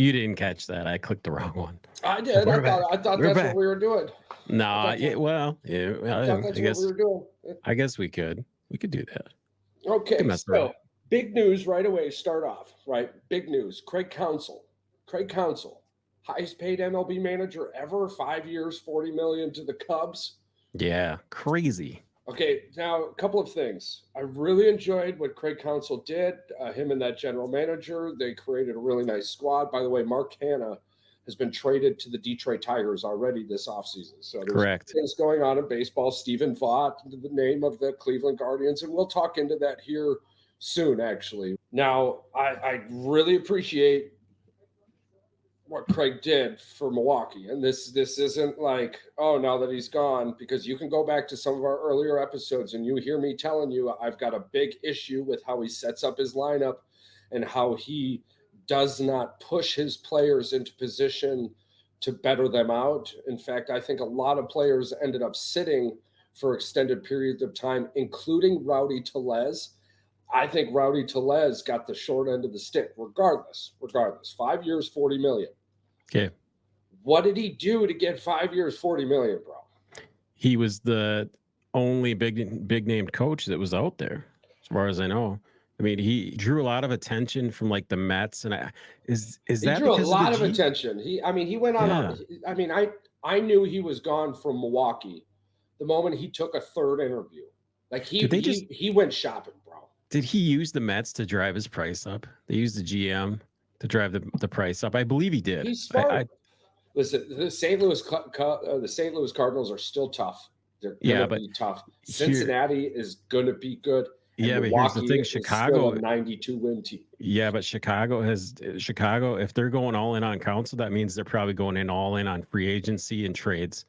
You didn't catch that. I clicked the wrong one. I did. We're back. I thought We're that's what back. we were doing. Nah, yeah, well, yeah, I thought that's what we were doing. I guess we could. We could do that. We could Okay, mess around. so big news right away. Start off right. Big news. Craig Counsell. Craig Counsell, highest paid MLB manager ever. 5 years, 40 million to the Cubs. Yeah, crazy. Okay, now a couple of things. I really enjoyed what Craig Counsell did. Him and that general manager, they created a really nice squad. By the way, Mark Hanna has been traded to the Detroit Tigers already this offseason. So there's Correct. things going on in baseball. Stephen Vaught, the name of the Cleveland Guardians, and we'll talk into that here soon, actually. Now, I really appreciate what Craig did for Milwaukee. And this isn't like, oh, now that he's gone, because you can go back to some of our earlier episodes and you hear me telling you I've got a big issue with how he sets up his lineup and how he does not push his players into position to better them out. In fact, I think a lot of players ended up sitting for extended periods of time, including Rowdy Tellez. I think Rowdy Tellez got the short end of the stick, regardless. 5 years, 40 million. Okay. What did he do to get 5 years, 40 million, bro? He was the only big named coach that was out there, as far as I know. I mean, he drew a lot of attention from like the Mets, and is that drew a because lot of of attention. He went on. Yeah. I knew he was gone from Milwaukee the moment he took a third interview. Like he went shopping, bro. Did he use the Mets to drive his price up? They used the GM to drive the price up. I believe he did. He's smart. Listen, the St. Louis Cardinals are still tough. They're gonna be tough. Cincinnati is gonna be good. Yeah, but here's the thing: Chicago, a 92 win team. Yeah, but Chicago, if they're going all in on Counsell, that means they're probably going in all in on free agency and trades.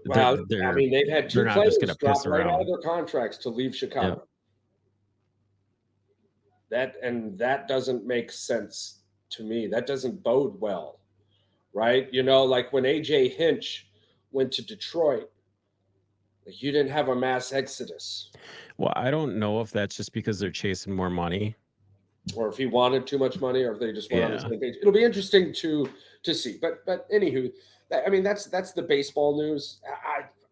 Well, they've had two players drop right out of their contracts to leave Chicago. Yep. That doesn't make sense to me. That doesn't bode well, right? Like when AJ Hinch went to Detroit, you didn't have a mass exodus. Well, I don't know if that's just because they're chasing more money, or if he wanted too much money, or if they just went on the same page. It'll be interesting to see. But anywho, that's the baseball news.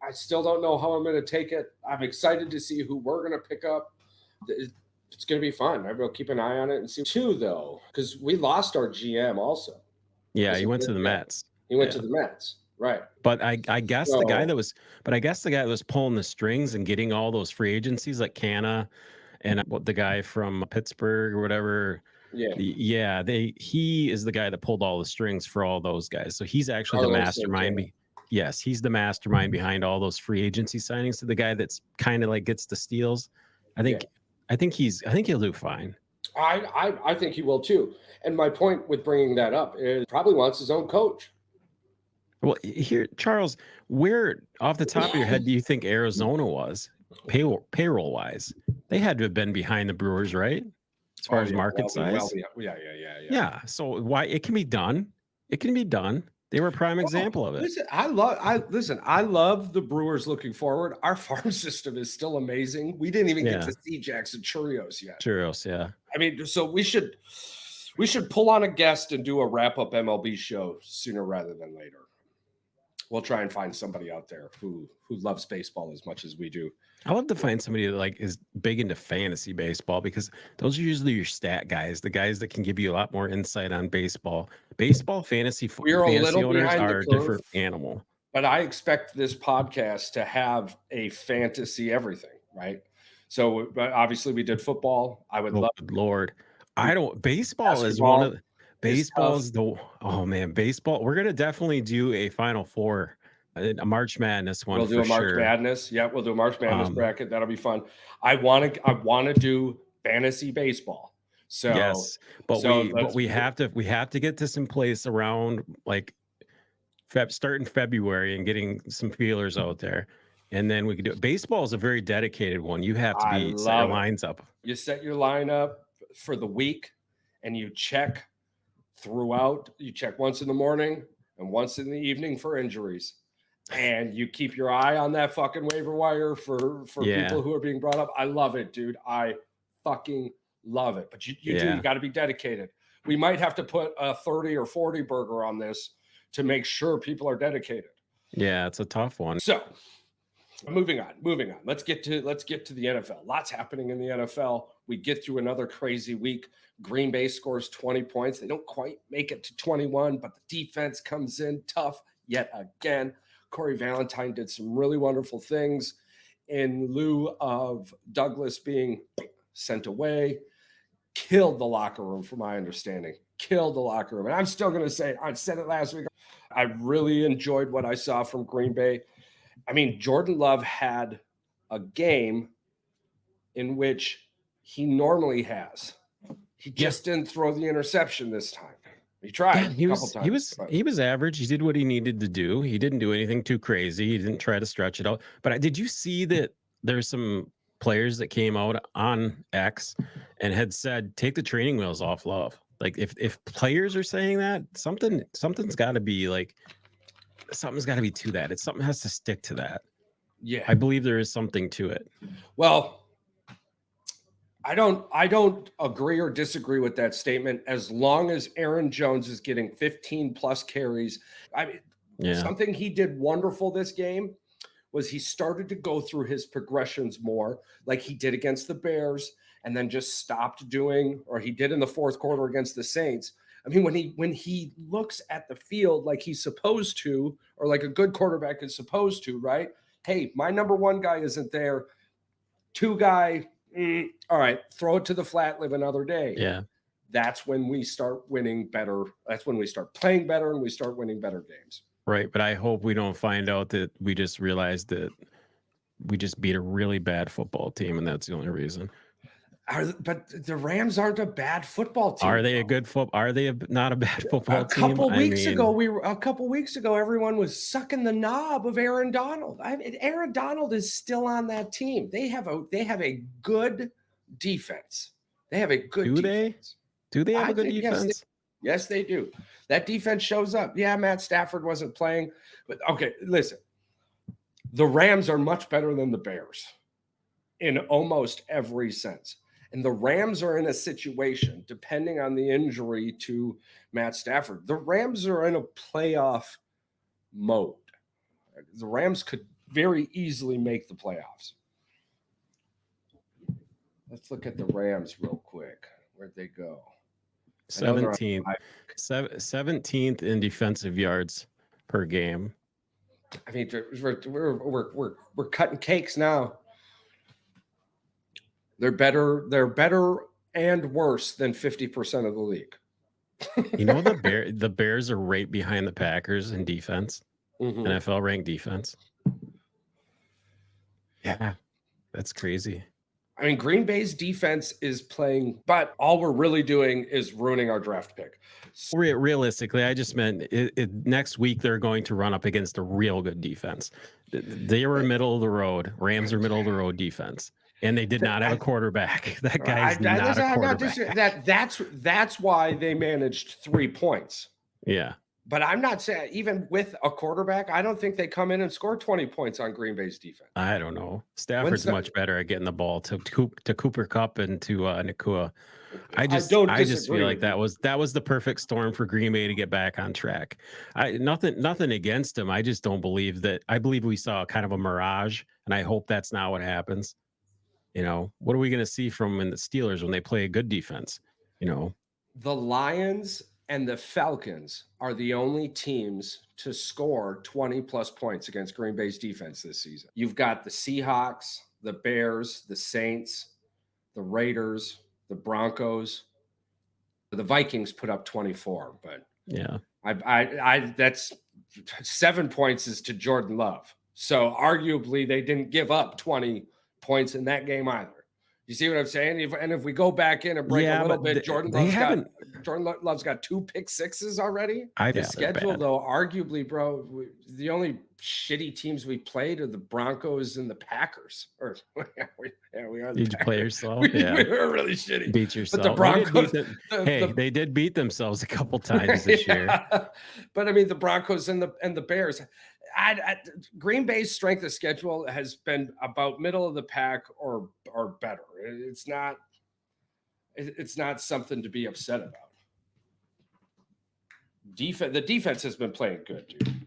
I still don't know how I'm going to take it. I'm excited to see who we're going to pick up. It's going to be fun. I will keep an eye on it and see. Too, though, because we lost our GM also. Yeah, he went to the Mets. He went to the Mets. Right. But I guess the guy that was pulling the strings and getting all those free agencies like Canna and the guy from Pittsburgh or whatever. Yeah. He is the guy that pulled all the strings for all those guys. So he's actually the mastermind. Yes, he's the mastermind behind all those free agency signings. So the guy that's kind of like gets the steals. I think he'll do fine. I think he will too. And my point with bringing that up is probably wants his own coach. Well, here, Charles, where off the top of your head do you think Arizona was payroll wise? They had to have been behind the Brewers, right? As far as market size. Yeah. So why it can be done? It can be done. They were a prime example of it. Listen, I love the Brewers looking forward. Our farm system is still amazing. We didn't even get to see Jackson Churros yet. Churros, yeah. I mean, so we should pull on a guest and do a wrap-up MLB show sooner rather than later. We'll try and find somebody out there who loves baseball as much as we do. I love to find somebody that is big into fantasy baseball, because those are usually your stat guys, the guys that can give you a lot more insight on baseball. Baseball fantasy owners are a different animal. But I expect this podcast to have a fantasy everything, right? So obviously we did football. I would love. Lord, baseball is one of the. Baseball's baseball. We're gonna definitely do a Final Four, a March Madness one. We'll do a March Madness. Yeah, we'll do a March Madness bracket. That'll be fun. I want to do fantasy baseball. So yes, but we have to get this in place around starting February and getting some feelers out there, and then we can do it. Baseball is a very dedicated one. You have to set your lines up. You set your lineup for the week, and you check throughout. You check once in the morning and once in the evening for injuries, and you keep your eye on that fucking waiver wire for people who are being brought up. I love it, dude. I fucking love it. But you got to be dedicated. We might have to put a 30 or 40 burger on this to make sure people are dedicated. Yeah, it's a tough one. So moving on. Let's get to the NFL. Lots happening in the NFL. We get through another crazy week. Green Bay scores 20 points. They don't quite make it to 21, but the defense comes in tough yet again. Corey Valentine did some really wonderful things in lieu of Douglas being sent away. Killed the locker room, from my understanding. Killed the locker room. And I'm still going to say, I said it last week, I really enjoyed what I saw from Green Bay. I mean, Jordan Love had a game in which he normally has. He just didn't throw the interception this time. He tried a couple times. He was average. He did what he needed to do. He didn't do anything too crazy. He didn't try to stretch it out. But did you see that there's some players that came out on X and had said, take the training wheels off Love? Like if players are saying that, something's got to be like, something's got to be to that. Something has to stick to that. Yeah. I believe there is something to it. Well, I don't agree or disagree with that statement as long as Aaron Jones is getting 15 plus carries. I mean, something he did wonderful this game was he started to go through his progressions more like he did against the Bears and then just stopped doing, or he did in the fourth quarter against the Saints. I mean, when he looks at the field like he's supposed to, or like a good quarterback is supposed to, right? Hey, my number one guy isn't there. Two guy, all right, throw it to the flat, live another day. Yeah. That's when we start winning better. That's when we start playing better and we start winning better games. Right. But I hope we don't find out that we just realized that we just beat a really bad football team and that's the only reason. But the Rams aren't a bad football team. Are they a good football? Are they not a bad football team? A couple weeks ago, everyone was sucking the knob of Aaron Donald. Aaron Donald is still on that team. They have a good defense. They have a good defense. Do they have a good defense? Yes, they do. That defense shows up. Yeah, Matt Stafford wasn't playing, but okay, listen. The Rams are much better than the Bears in almost every sense. And the Rams are in a situation, depending on the injury to Matt Stafford, the Rams are in a playoff mode. The Rams could very easily make the playoffs. Let's look at the Rams real quick. Where'd they go? 17th. 17th in defensive yards per game. I mean, we're cutting cakes now. They're better and worse than 50% of the league. You know, the Bears are right behind the Packers in defense. NFL ranked defense. Yeah, that's crazy. I mean, Green Bay's defense is playing, but all we're really doing is ruining our draft pick. Realistically, I just meant next week they're going to run up against a real good defense. They were middle of the road. Rams are middle of the road defense. And they did not have a quarterback. That guy's not a quarterback. That's why they managed 3 points. Yeah. But I'm not saying, even with a quarterback, I don't think they come in and score 20 points on Green Bay's defense. I don't know. Stafford's much better at getting the ball to Cooper Kupp and to Nakua. I just feel like that was the perfect storm for Green Bay to get back on track. Nothing against him. I just don't believe that. I believe we saw kind of a mirage, and I hope that's not what happens. You know, what are we going to see from the Steelers when they play a good defense? You know, the Lions and the Falcons are the only teams to score 20 plus points against Green Bay's defense this season. You've got the Seahawks, the Bears, the Saints, the Raiders, the Broncos. The Vikings put up 24, but yeah, I that's 7 points is to Jordan Love. So arguably they didn't give up 20 points in that game either. You see what I'm saying? If we go back in and break a little bit, Jordan Love's got 2 pick sixes already. The schedule, though, arguably, bro, the only shitty teams we played are the Broncos and the Packers. Or we are. Did you play yourself? We were really shitty. Beat yourself. But the Broncos, they did beat themselves a couple times this year. But I mean, the Broncos and the Bears. Green Bay's strength of schedule has been about middle of the pack or better. It's not something to be upset about. The defense has been playing good, dude.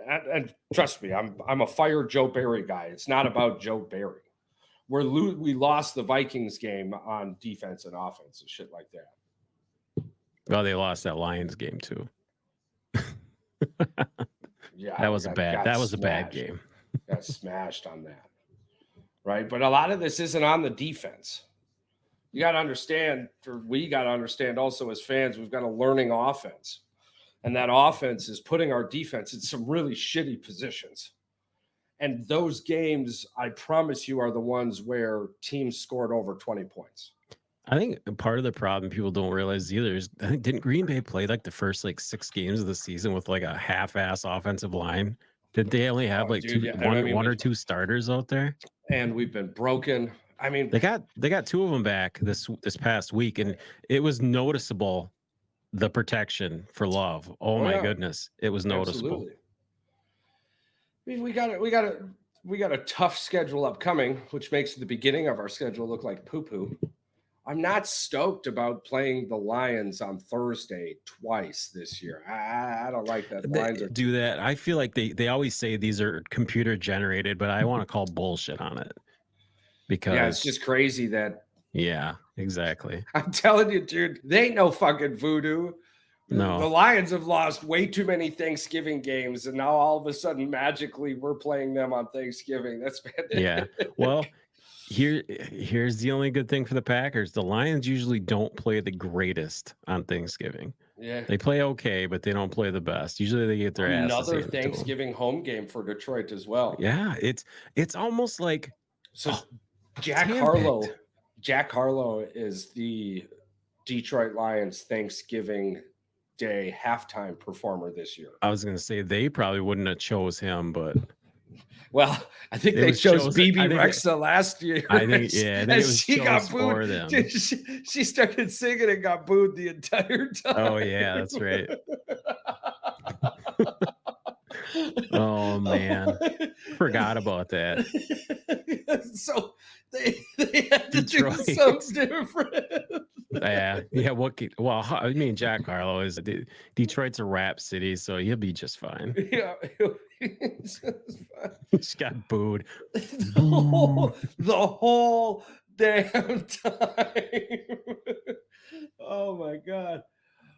And trust me, I'm a fire Joe Barry guy. It's not about Joe Barry. We lost the Vikings game on defense and offense and shit like that. Well, they lost that Lions game too. Yeah, that was a bad game. Got smashed on that. Right. But a lot of this isn't on the defense. You got to understand, we got to understand also as fans, we've got a learning offense. And that offense is putting our defense in some really shitty positions. And those games, I promise you, are the ones where teams scored over 20 points. I think part of the problem people don't realize either is, I think, didn't Green Bay play like the first like 6 games of the season with like a half-ass offensive line? Did they only have one or two starters out there? And we've been broken. I mean, they got 2 of them back this past week, and it was noticeable, the protection for Love. Oh my goodness, it was noticeable. Absolutely. I mean, we got a tough schedule upcoming, which makes the beginning of our schedule look like poo-poo. I'm not stoked about playing the Lions on Thursday twice this year. I don't like that. Lions do that. I feel like they always say these are computer generated, but I want to call bullshit on it, because it's just crazy that. Yeah, exactly. I'm telling you, dude, they ain't no fucking voodoo. No, the Lions have lost way too many Thanksgiving games, and now all of a sudden, magically, we're playing them on Thanksgiving. That's fantastic. Yeah. Well, here's the only good thing for the Packers. The Lions usually don't play the greatest on Thanksgiving. Yeah, they play okay, but they don't play the best. Usually they get their ass. Another Thanksgiving home game for Detroit as well. Yeah, it's almost like Jack Harlow is the Detroit Lions Thanksgiving Day halftime performer this year. I was going to say they probably wouldn't have chose him, but well, I think they chose BB Rexa last year. I think, yeah, I think it was she got booed. For them. Dude, she started singing and got booed the entire time. Oh yeah, that's right. Oh man, forgot about that. So they had to do something different. Yeah. Well, I mean, Jack Harlow is Detroit's a rap city, so he'll be just fine. Yeah, he just got booed the whole damn time. Oh my god!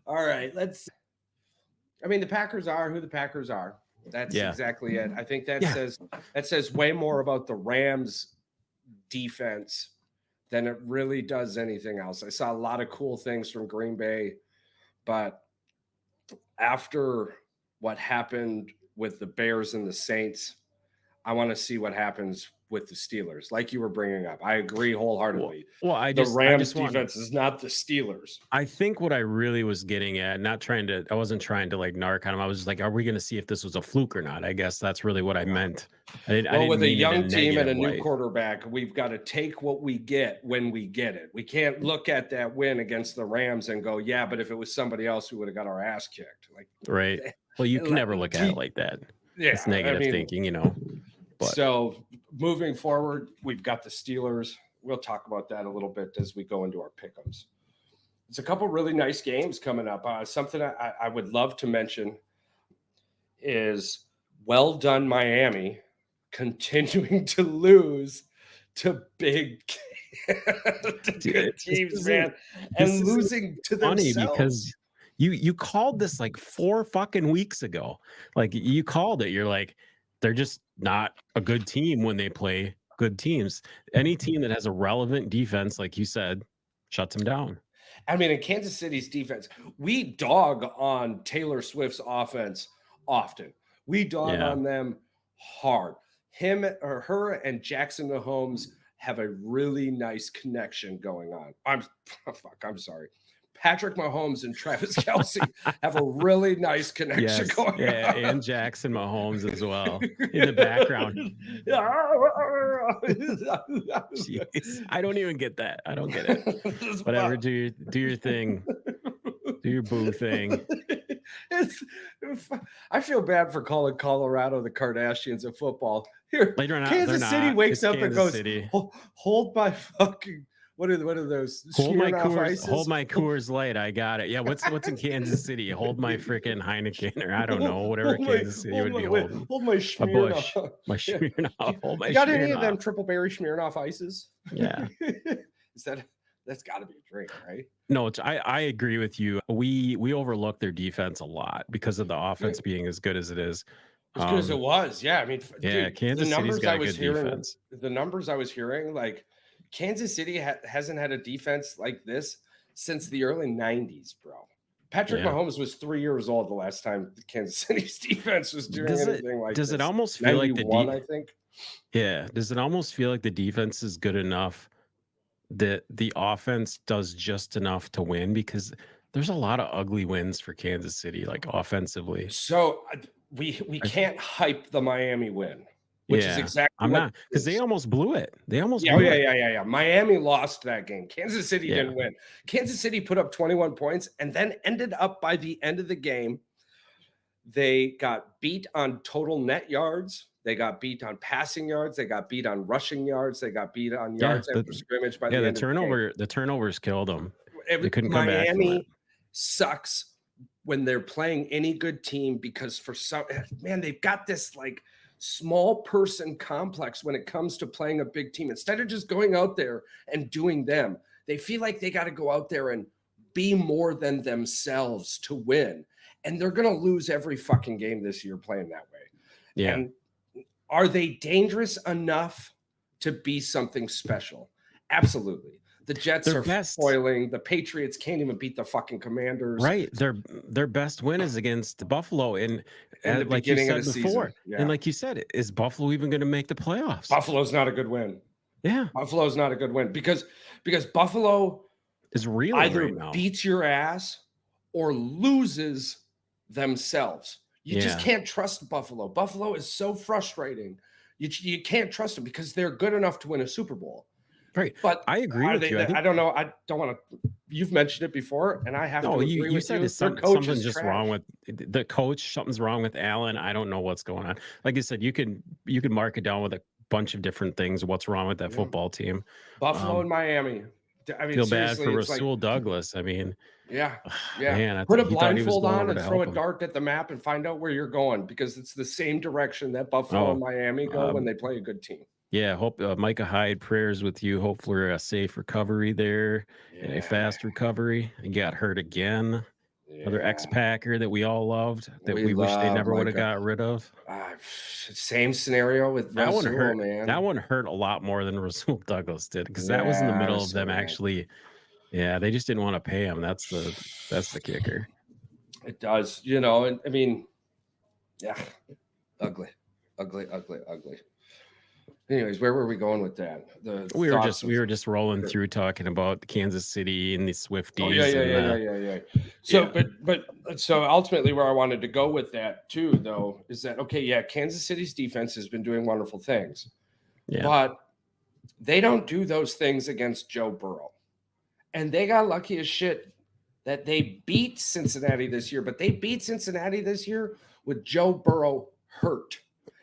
All right, the Packers are who the Packers are. That's exactly it. I think that says way more about the Rams defense than it really does anything else. I saw a lot of cool things from Green Bay, but after what happened with the Bears and the Saints, I want to see what happens with the Steelers. Like you were bringing up, I agree wholeheartedly. The Rams defense is not the Steelers. I think what I really was getting at, I wasn't trying to like narc on them. I was just like, are we going to see if this was a fluke or not? I guess that's really what I meant. With a young team and a new quarterback, we've got to take what we get when we get it. We can't look at that win against the Rams and go, yeah, but if it was somebody else, we would have got our ass kicked. Right. Well, you can never look at it like that. Yeah, it's negative thinking, But. So moving forward, we've got the Steelers. We'll talk about that a little bit as we go into our pick'ems. It's a couple really nice games coming up. Something I would love to mention is well done, Miami, continuing to lose to big good teams, man, and losing to themselves. Funny because you called this like 4 fucking weeks ago. Like you called it. You're like, they're just not a good team when they play good teams. Any team that has a relevant defense, like you said, shuts them down. I mean, in Kansas City's defense, we dog on Taylor Swift's offense often. We dog on them hard. Her and Jackson Mahomes have a really nice connection going on. I'm sorry. Patrick Mahomes and Travis Kelce have a really nice connection going on. And Jackson Mahomes as well in the background. Jeez, I don't even get that. I don't get it. Whatever, do your thing. Do your boo thing. I feel bad for calling Colorado the Kardashians of football. Here, Kansas City wakes up and goes, hold my fucking what are those? Hold my Smirnoff Coors, Ices? hold my Coors Light. I got it. Yeah, what's in Kansas City? Hold my freaking Heineken, or I don't know, whatever Kansas City would be holding. Hold my A Smirnoff. Bush, my Yeah. Smirnoff. Hold my You got any of them Smirnoff. triple berry Smirnoff ices? Yeah. Is that's got to be a drink, right? No, I agree with you. We overlook their defense a lot because of the offense being as good as it is. As good as it was, yeah. I mean, Yeah, dude, Kansas City's got a good defense. The numbers I was hearing, like Kansas City hasn't had a defense like this since the early 90s, bro. Patrick Mahomes was 3 years old the last time Kansas City's defense was doing anything like this. Does it almost feel like I think? Yeah. Does it almost feel like the defense is good enough that the offense does just enough to win? Because there's a lot of ugly wins for Kansas City, like offensively. So we can't hype the Miami win, which is exactly I'm not, because they almost blew it. They almost blew it. Yeah. Miami lost that game. Kansas City didn't win. Kansas City put up 21 points and then ended up by the end of the game. They got beat on total net yards. They got beat on passing yards. They got beat on rushing yards. They got beat on yards after scrimmage. By the end the turnovers killed them. They couldn't come back. Miami sucks when they're playing any good team because they've got this like small person complex when it comes to playing a big team. Instead of just going out there and doing them, they feel like they got to go out there and be more than themselves to win. And they're going to lose every fucking game this year playing that way. Yeah. And are they dangerous enough to be something special? Absolutely. The Jets are spoiling. The Patriots can't even beat the fucking Commanders. Right. Their best win is against Buffalo. And like you said before, and like you said, is Buffalo even going to make the playoffs? Buffalo's not a good win. Yeah. Buffalo's not a good win because Buffalo is really either beats your ass or loses themselves. You just can't trust Buffalo. Buffalo is so frustrating. You can't trust them because they're good enough to win a Super Bowl. Right. But I agree with you. I don't know. I don't want to. You've mentioned it before, and I have to agree with you. You said something's just wrong with the coach. Something's wrong with Allen. I don't know what's going on. Like I said, you can mark it down with a bunch of different things. What's wrong with that football team? Buffalo and Miami. I mean, feel bad for Rasul Douglas. I mean, man, put a blindfold on and throw a dart at the map and find out where you're going because it's the same direction that Buffalo and Miami go when they play a good team. Yeah, hope Micah Hyde, prayers with you. Hopefully a safe recovery there and a fast recovery. He got hurt again. Another ex-Packer that we all loved that we wish they never would have got rid of. Same scenario with that Rasul, one hurt. Man. That one hurt a lot more than Rasul Douglas did because that was in the middle of them actually. Yeah, they just didn't want to pay him. That's the kicker. It does, and I mean, ugly. Anyways, where were we going with that? We were just rolling through talking about Kansas City and the Swifties. So ultimately where I wanted to go with that too, though, is that Kansas City's defense has been doing wonderful things. Yeah. But they don't do those things against Joe Burrow. And they got lucky as shit that they beat Cincinnati this year, but they beat Cincinnati this year with Joe Burrow hurt.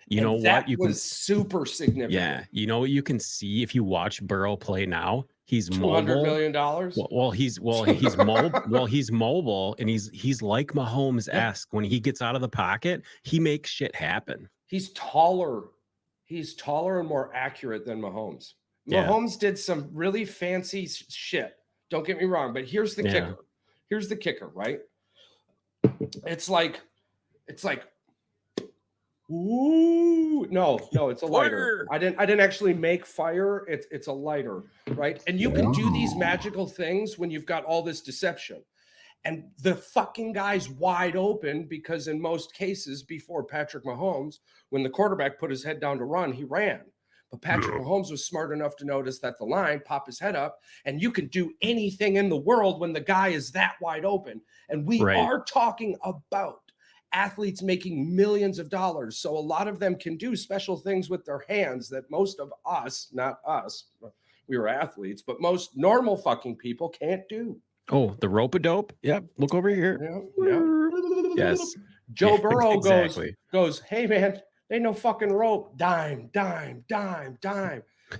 You know what? You was super significant. Yeah. You know what you can see if you watch Burrow play now? He's $200 million. He's mobile and he's like Mahomes-esque. When he gets out of the pocket, he makes shit happen. He's taller. He's taller and more accurate than Mahomes. Mahomes did some really fancy shit. Don't get me wrong, but here's the kicker. Here's the kicker, right? It's like ooh, no, it's a lighter. I didn't actually make fire. It's a lighter, right? And you can do these magical things when you've got all this deception. And the fucking guy's wide open because in most cases before Patrick Mahomes, when the quarterback put his head down to run, he ran. But Patrick Mahomes was smart enough to notice that the line, pop his head up, and you can do anything in the world when the guy is that wide open. And we are talking about athletes making millions of dollars. So a lot of them can do special things with their hands that most of us, not us, we were athletes, but most normal fucking people can't do. Oh, the rope-a-dope? Yep. Look over here. Yeah. Yes. Joe Burrow goes, hey man, ain't no fucking rope. Dime.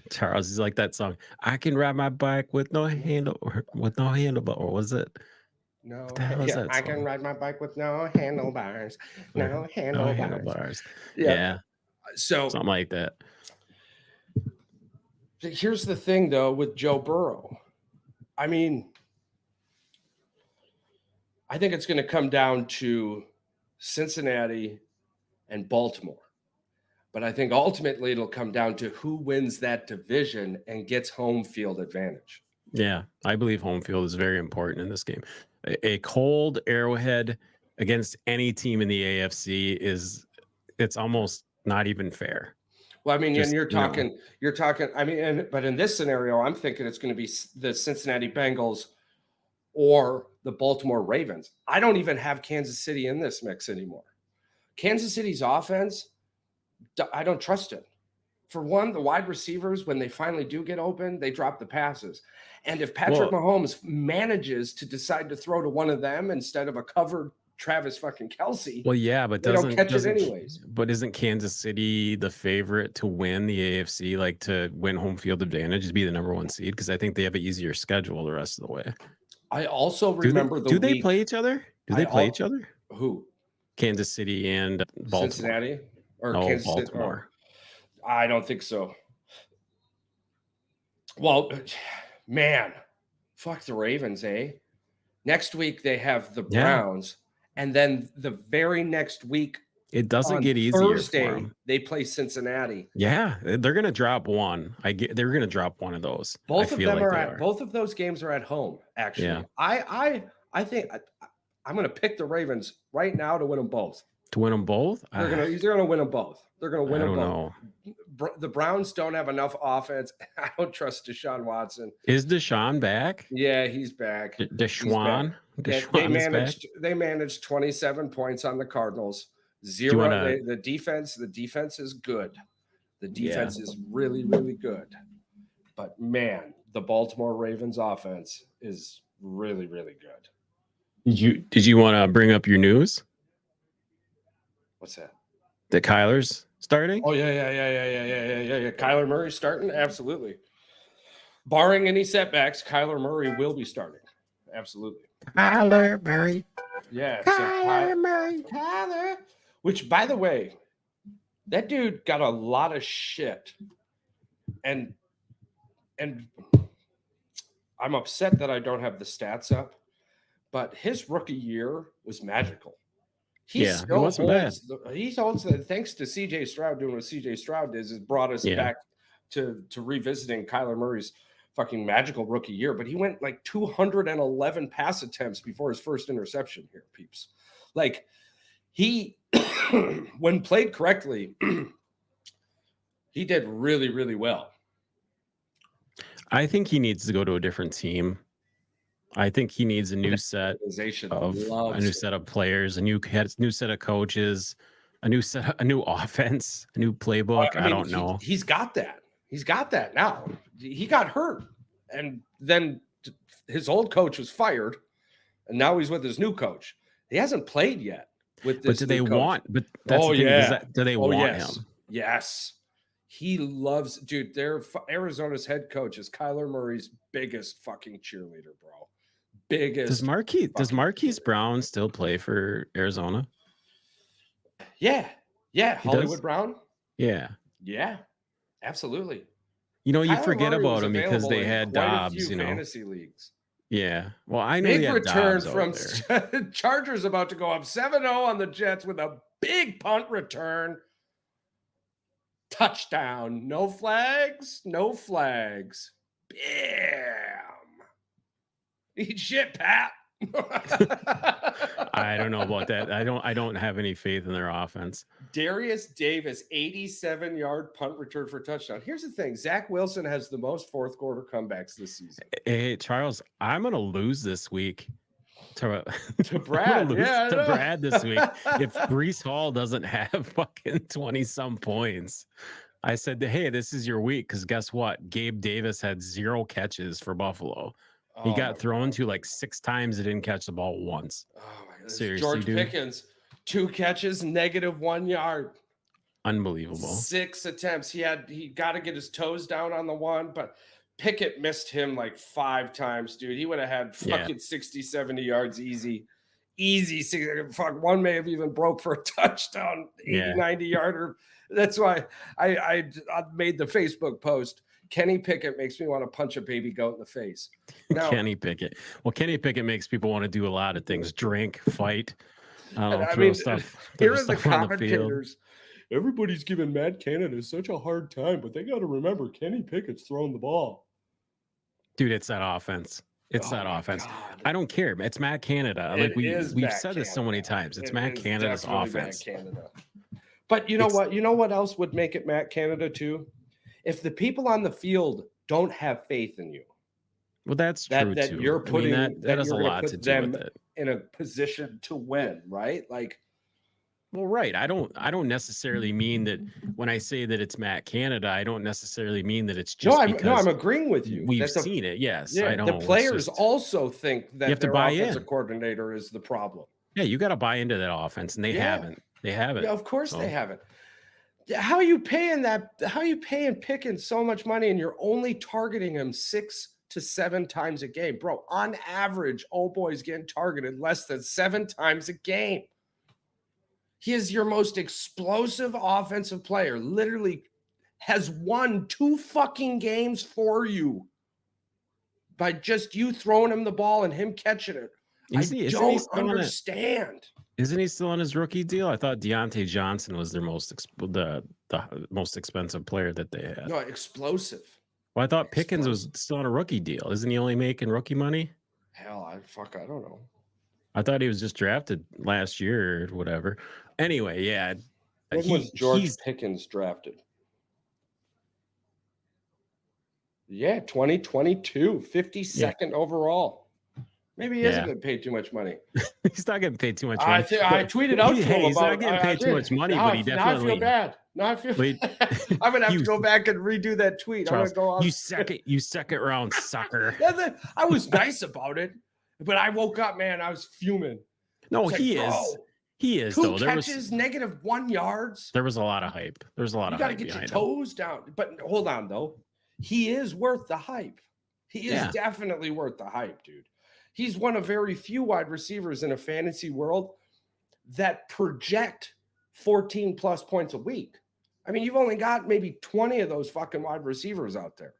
Charles is like that song. I can ride my bike with no handlebar. Or was it? No, What the hell is yeah, that I can song? ride my bike with no handlebars. No No handlebars. handlebars. Yeah. Yeah, So something like that. here's the thing, though, with Joe Burrow. I mean, I think it's going to come down to Cincinnati and Baltimore. But I think ultimately it'll come down to who wins that division and gets home field advantage. Yeah, I believe home field is very important in this game. A cold Arrowhead against any team in the AFC it's almost not even fair. Well, I mean, and Just, you're you know, talking, I mean, but in this scenario, I'm thinking it's going to be the Cincinnati Bengals or the Baltimore Ravens. I don't even have Kansas City in this mix anymore. Kansas City's offense, I don't trust it. For one, the wide receivers, when they finally do get open, they drop the passes. And if Patrick Mahomes manages to decide to throw to one of them instead of a covered Travis fucking Kelsey, well, yeah, but they don't catch it anyways. But isn't Kansas City the favorite to win the AFC, like to win home field advantage, to be the #1 seed? Because I think they have an easier schedule the rest of the way. I also remember do they play each other? Do they play each other? Who? Kansas City and Baltimore. Cincinnati or No, Kansas Baltimore. City? I don't think so. Well, man, fuck the Ravens, eh? Next week they have the Browns, and then the very next week, it doesn't get easier. Thursday, they play Cincinnati. Yeah, they're gonna drop one. They're gonna drop one of those. Both of them are both of those games are at home. Actually, yeah. I think I'm gonna pick the Ravens right now to win them both. To win them both? They're gonna win them both. They're gonna win them both. Know. The Browns don't have enough offense. I don't trust Deshaun Watson. Is Deshaun back? Yeah, he's back. Deshaun? They managed 27 points on the Cardinals. 0. The defense is good. The defense is really, really good. But man, the Baltimore Ravens offense is really, really good. Did you want to bring up your news? What's that? That Kyler's starting? Oh yeah. Kyler Murray starting? Absolutely. Barring any setbacks, Kyler Murray will be starting. Absolutely. Kyler Murray. Yeah. Kyler Murray. Kyler. Which, by the way, that dude got a lot of shit. And I'm upset that I don't have the stats up, but his rookie year was magical. It wasn't bad. He holds thanks to CJ Stroud doing what CJ Stroud did, has brought us back to revisiting Kyler Murray's fucking magical rookie year. But he went like 211 pass attempts before his first interception here, peeps. Like he, when played correctly, he did really, really well. I think he needs to go to a different team. I think he needs a new set of players, a new set of coaches, a new offense, a new playbook. I don't know. He's got that. He's got that now. He got hurt, and then his old coach was fired, and now he's with his new coach. He hasn't played yet with this. But do they want? But that's the thing. Do they want him? Yes. He loves, dude. Arizona's head coach is Kyler Murray's biggest fucking cheerleader, bro. Biggest. Does Marquise Brown still play for Arizona? Yeah. Hollywood Brown. Yeah, absolutely. You know, you forget about him because they had Dobbs. You know, fantasy leagues. Yeah. Well, I know. Big return from Chargers about to go up 7-0 on the Jets with a big punt return. Touchdown. No flags. Bam. Eat shit, Pat. I don't know about that. I don't have any faith in their offense. Darius Davis, 87-yard punt return for touchdown. Here's the thing. Zach Wilson has the most fourth quarter comebacks this season. Hey, Charles, I'm going to lose this week. To Brad. To Brad this week. If Breece Hall doesn't have fucking 20-some points. I said, hey, this is your week, because guess what? Gabe Davis had 0 catches for Buffalo. He got thrown to like 6 times. He didn't catch the ball once. Oh my God. Seriously, George dude. Pickens, 2 catches, -1 yard. Unbelievable. 6 attempts. He got to get his toes down on the one, but Pickett missed him like 5 times, dude. He would have had fucking 60, 70 yards easy. Fuck, one may have even broke for a touchdown, 80, 90 yarder. That's why I made the Facebook post. Kenny Pickett makes me want to punch a baby goat in the face. Now, Kenny Pickett. Well, Kenny Pickett makes people want to do a lot of things: drink, fight. I mean, here are the commentators. Everybody's giving Matt Canada such a hard time, but they got to remember Kenny Pickett's throwing the ball. Dude, it's that offense. It's that offense. God. I don't care. It's Matt Canada. Like we've said this so many times. It's Matt Canada's offense. Matt Canada. But you know what? You know what else would make it Matt Canada too? If the people on the field don't have faith in you. Well, that's true that too. You're putting that has a lot to do with it. In a position to win, right? Like, well, right. I don't necessarily mean that when I say that it's Matt Canada, I don't necessarily mean that it's just I'm agreeing with you. We've seen it. Yes. Yeah, I know. The players also think that their offensive coordinator is the problem. Yeah, you got to buy into that offense, and they haven't. They haven't. Yeah, of course they haven't. How are you paying Pickens so much money and you're only targeting him 6 to 7 times a game? Bro, on average, old boy's getting targeted less than 7 times a game. He is your most explosive offensive player. Literally has won 2 fucking games for you by just you throwing him the ball and him catching it. I don't understand. Isn't he still on his rookie deal? I thought Deontay Johnson was their most the most expensive player that they had. No, explosive. Well, I thought Pickens was still on a rookie deal. Isn't he only making rookie money? Hell, I don't know. I thought he was just drafted last year or whatever. Anyway, yeah. When was George Pickens drafted? Yeah, 2022, 52nd overall. Maybe he isn't getting paid too much money. He's not getting paid too much money. I tweeted out to him he's not getting paid too much money, but he definitely. Now I feel bad. Now I feel. I'm gonna have to go back and redo that tweet. Charles, I'm gonna go on. You second round sucker. I was nice about it, but I woke up, man. I was fuming. No, he is. He is. 2 catches, -1 yards. There was a lot of hype. There's a lot of hype. You got to get your toes down. But hold on, though. He is worth the hype. He is definitely worth the hype, dude. He's one of very few wide receivers in a fantasy world that project 14 plus points a week. I mean, you've only got maybe 20 of those fucking wide receivers out there.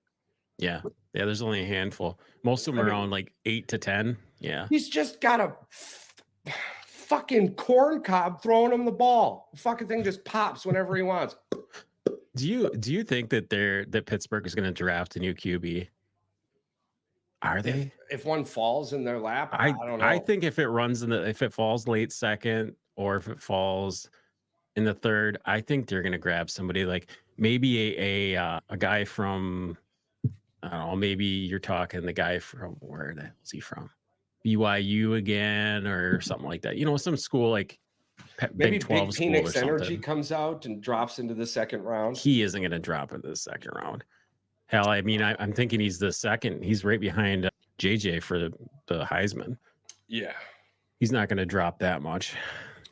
Yeah. Yeah. There's only a handful. Most of them are around like 8 to 10. Yeah. He's just got a fucking corn cob throwing him the ball. The fucking thing just pops whenever he wants. Do you think that Pittsburgh is going to draft a new QB? Are they? If one falls in their lap, I don't know. I think if it falls late second or if it falls in the third, I think they're going to grab somebody like maybe a guy from, I don't know, maybe you're talking the guy from, where the hell is he from? BYU again or something like that. You know, some school like maybe Big 12 Big Phoenix Energy comes out and drops into the second round. He isn't going to drop into the second round. Hell, I mean, I'm thinking he's the second. He's right behind JJ for the Heisman. Yeah. He's not going to drop that much.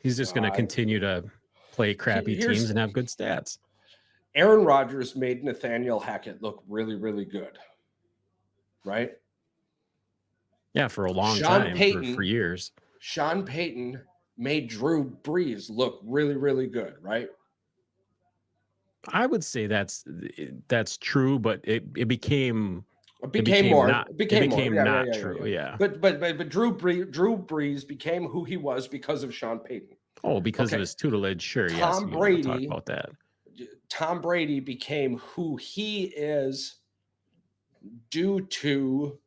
He's just going to continue to play crappy teams and have good stats. Aaron Rodgers made Nathaniel Hackett look really, really good. Right? Yeah, for a long time, for years. Sean Payton made Drew Brees look really, really good, right? I would say that's true, but it became not true. Yeah. But Drew Brees became who he was because of Sean Payton. Oh, because of his tutelage, sure. Tom Brady. Talk about that. Tom Brady became who he is due to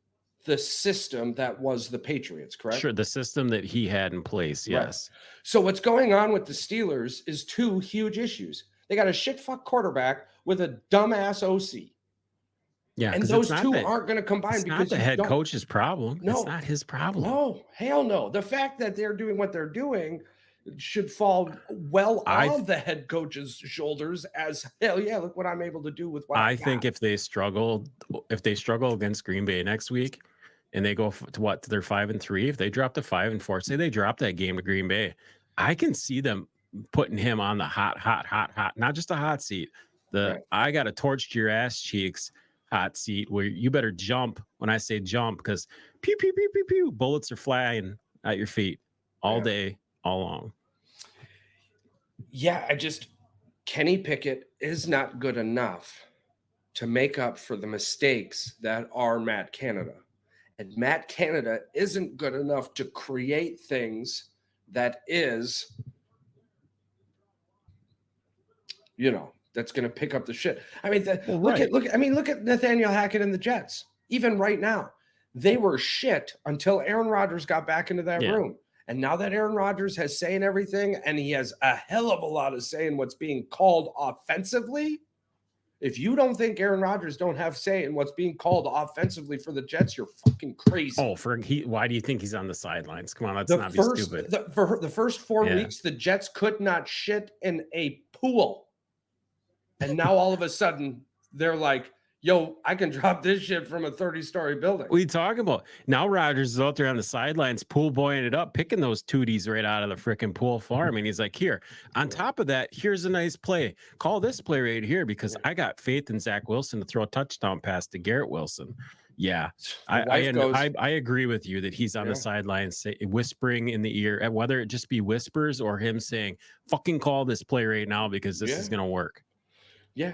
the system that was the Patriots, correct? Sure, the system that he had in place, yes. Right. So what's going on with the Steelers is 2 huge issues. They got a shit-fuck quarterback with a dumbass OC. Yeah, and those 2 aren't going to combine. It's not the head coach's problem. No, it's not his problem. No, hell no. The fact that they're doing what they're doing should fall on the head coach's shoulders as, hell yeah, look what I'm able to do with what I think if they struggle against Green Bay next week and they go to they're 5-3, if they drop to 5-4, say they drop that game to Green Bay, I can see them putting him on the hot, not just a hot seat. I got a torch to your ass cheeks hot seat where you better jump when I say jump, because pew, pew, pew, pew, pew, bullets are flying at your feet all day, all long. Yeah, Kenny Pickett is not good enough to make up for the mistakes that are Matt Canada. And Matt Canada isn't good enough to create things that is, that's going to pick up the shit. I mean, look at Nathaniel Hackett and the Jets. Even right now, they were shit until Aaron Rodgers got back into that room. And now that Aaron Rodgers has say in everything, and he has a hell of a lot of say in what's being called offensively. If you don't think Aaron Rodgers don't have say in what's being called offensively for the Jets, you're fucking crazy. Oh, why do you think he's on the sidelines? Come on, let's not be stupid. For the first 4 weeks, the Jets could not shit in a pool. And now all of a sudden, they're like, yo, I can drop this shit from a 30-story building. What are you talking about? Now Rodgers is out there on the sidelines, pool boying it up, picking those tooties right out of the freaking pool for him. And he's like, here, on top of that, here's a nice play. Call this play right here, because I got faith in Zach Wilson to throw a touchdown pass to Garrett Wilson. Yeah, I agree with you that he's on the sidelines whispering in the ear, whether it just be whispers or him saying, fucking call this play right now because this is going to work. Yeah.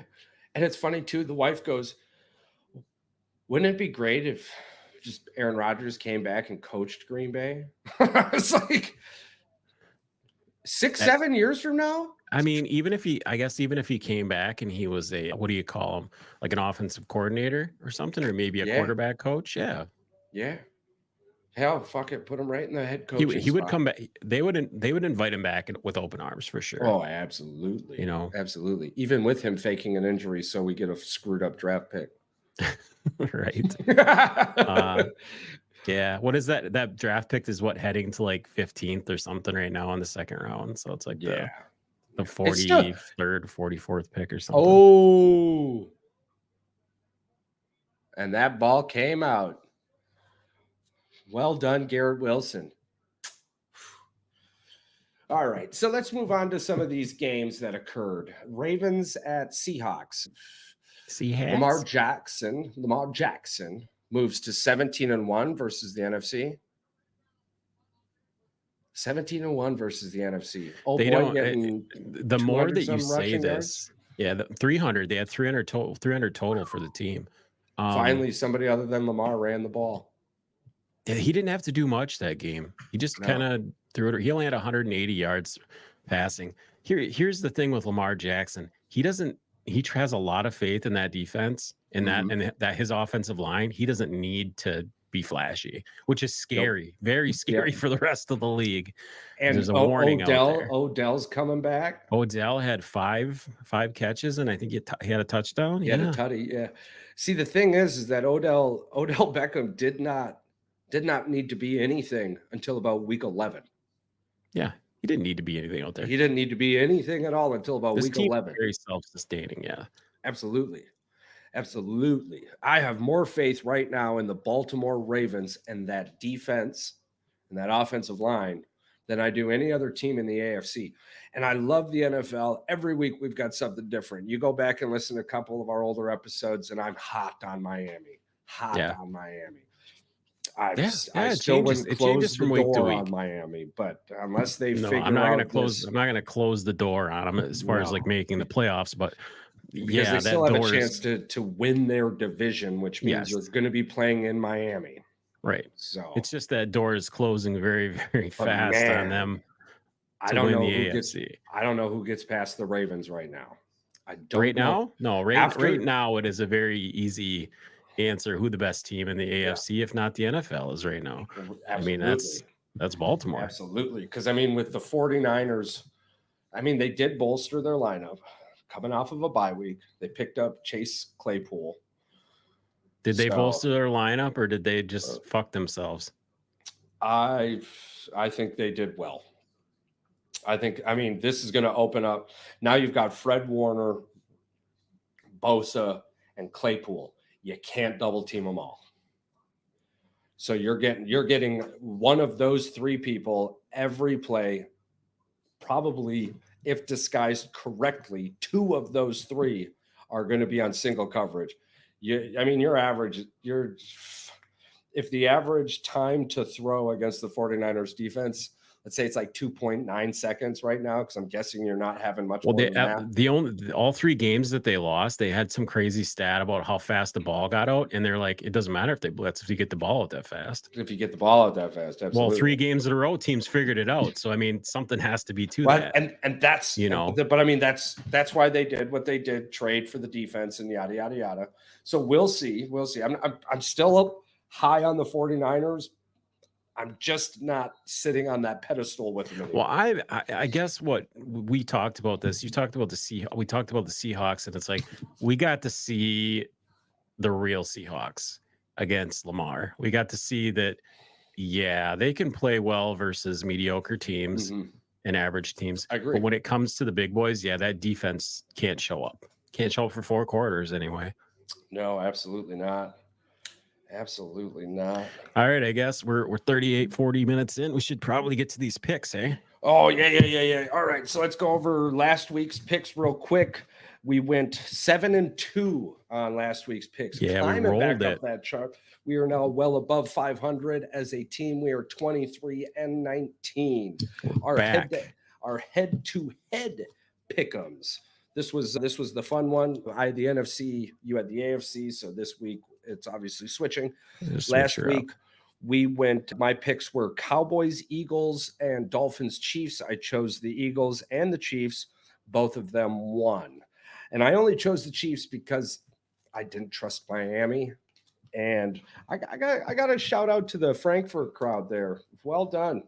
And it's funny too. The wife goes, wouldn't it be great if just Aaron Rodgers came back and coached Green Bay? It's like 6-7 years from now. I mean, even if he came back and he was what do you call him? Like an offensive coordinator or something, or maybe a quarterback coach. Yeah. Yeah. Hell, fuck it. Put him right in the head coach. He would come back. They would invite him back with open arms for sure. Oh, absolutely. Absolutely. Even with him faking an injury, so we get a screwed up draft pick. Right. Yeah. What is that? That draft pick is heading to like 15th or something right now on the second round. So it's like the 43rd, 44th pick or something. Oh. And that ball came out. Well done, Garrett Wilson. All right, so let's move on to some of these games that occurred. Ravens at Seahawks. Lamar Jackson moves to 17-1 versus the NFC. 17-1 versus the NFC. Oh, they boy, the more that you say this, yards? 300. They had 300 total for the team. Finally, somebody other than Lamar ran the ball. He didn't have to do much that game. He just kind of threw it. He only had 180 yards passing. Here's the thing with Lamar Jackson. He has a lot of faith in that defense and that his offensive line. He doesn't need to be flashy, which is scary, very scary for the rest of the league. And there's a warning out there. Odell's coming back. Odell had five catches, and I think he had a touchdown. He had a tutty. Yeah. See, the thing is that Odell Beckham did not need to be anything until about week 11. Yeah, he didn't need to be anything out there. He didn't need to be anything at all until about week 11. Very self-sustaining, yeah. Absolutely. Absolutely. I have more faith right now in the Baltimore Ravens and that defense and that offensive line than I do any other team in the AFC. And I love the NFL. Every week we've got something different. You go back and listen to a couple of our older episodes, and I'm hot on Miami. On Miami. I still wouldn't close the door on Miami, but unless they figure out, I'm not going to close the door on them as far as like making the playoffs, but because they still have a chance to win their division, which means you're going to be playing in Miami. Right. So it's just that door is closing very, very fast on them. I don't know who gets past the Ravens right now. I don't right know. Now? No, right now it is a very easy answer who the best team in the AFC, if not the NFL, is right now. Absolutely. I mean, that's Baltimore. Absolutely. Because I mean, with the 49ers, I mean, they did bolster their lineup coming off of a bye week. They picked up Chase Claypool. Did they bolster their lineup, or did they just fuck themselves? I think they did well. I mean, this is going to open up. Now you've got Fred Warner, Bosa, and Claypool. You can't double team them all. So you're getting one of those three people every play, probably if disguised correctly, 2 of those 3 are going to be on single coverage. Your average, if the average time to throw against the 49ers defense, let's say it's like 2.9 seconds right now, because I'm guessing you're not having much more than that. All 3 games that they lost, they had some crazy stat about how fast the ball got out, and they're like, it doesn't matter if they blitz if you get the ball out that fast. If you get the ball out that fast, absolutely. Well, 3 games in a row, teams figured it out. So I mean, something has to be to that. And that's, you know, but I mean, that's why they did what they did, trade for the defense and yada yada yada. So we'll see. I'm still up high on the 49ers. I'm just not sitting on that pedestal with them anymore. Well, I guess what we talked about this. You talked about we talked about the Seahawks, and it's like we got to see the real Seahawks against Lamar. We got to see that, yeah, they can play well versus mediocre teams and average teams. I agree. But when it comes to the big boys, yeah, that defense can't show up. Can't show up for 4 quarters anyway. No, absolutely not. Absolutely not. All right, I guess we're 38, 40 minutes in. We should probably get to these picks, eh? Oh, yeah. All right, so let's go over last week's picks real quick. We went 7-2 on last week's picks. Yeah, Climbing we rolled back it up that chart. We are now well above 500 as a team. We are 23-19. Our head-to-head pick'ems. This was the fun one. I had the NFC, you had the AFC. So this week it's obviously switching. Last week my picks were Cowboys, Eagles, and Dolphins, Chiefs. I chose the Eagles and the Chiefs. Both of them won. And I only chose the Chiefs because I didn't trust Miami. And I got a shout out to the Frankfurt crowd there. Well done.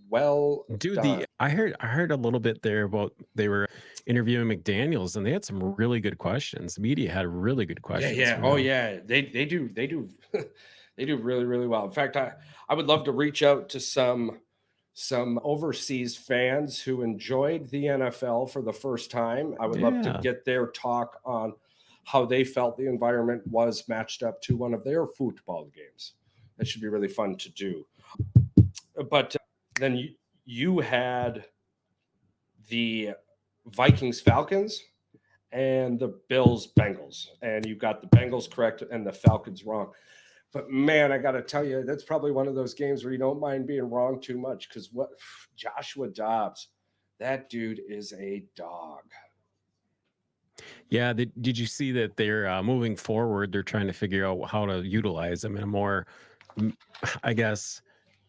Well, dude, I heard a little bit there about they were interviewing McDaniels, and they had some really good questions. The media had really good questions. Yeah. Oh, yeah. They do. They do really, really well. In fact, I would love to reach out to some overseas fans who enjoyed the NFL for the first time. I would love to get their talk on how they felt the environment was matched up to one of their football games. That should be really fun to do. But then you had the Vikings Falcons and the Bills Bengals, and you got the Bengals correct and the Falcons wrong. But man, I got to tell you, that's probably one of those games where you don't mind being wrong too much, because Joshua Dobbs, that dude is a dog. Yeah, did you see that they're moving forward? They're trying to figure out how to utilize him in a more, I guess,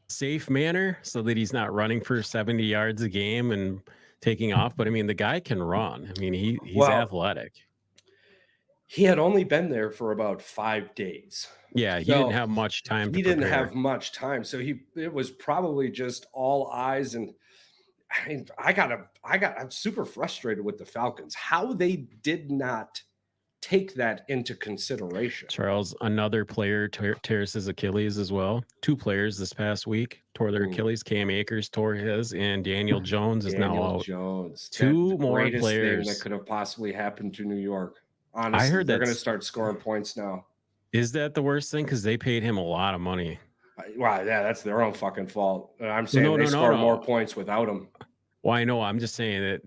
safe manner, so that he's not running for 70 yards a game and taking off. But I mean, the guy can run. I mean, he's athletic. He had only been there for about 5 days. Yeah, he didn't have much time. He didn't have much time, so it was probably just all eyes. And I mean, I'm super frustrated with the Falcons, how they did not take that into consideration. Charles, another player tears his Achilles as well. 2 players this past week tore their Achilles. Cam Akers tore his, and Daniel Jones is now out. Jones, 2 more players thing that could have possibly happened to New York. Honestly, I heard they're going to start scoring points now. Is that the worst thing? Because they paid him a lot of money. Well, yeah, that's their own fucking fault. I'm saying they score more points without him. Well, I know. I'm just saying that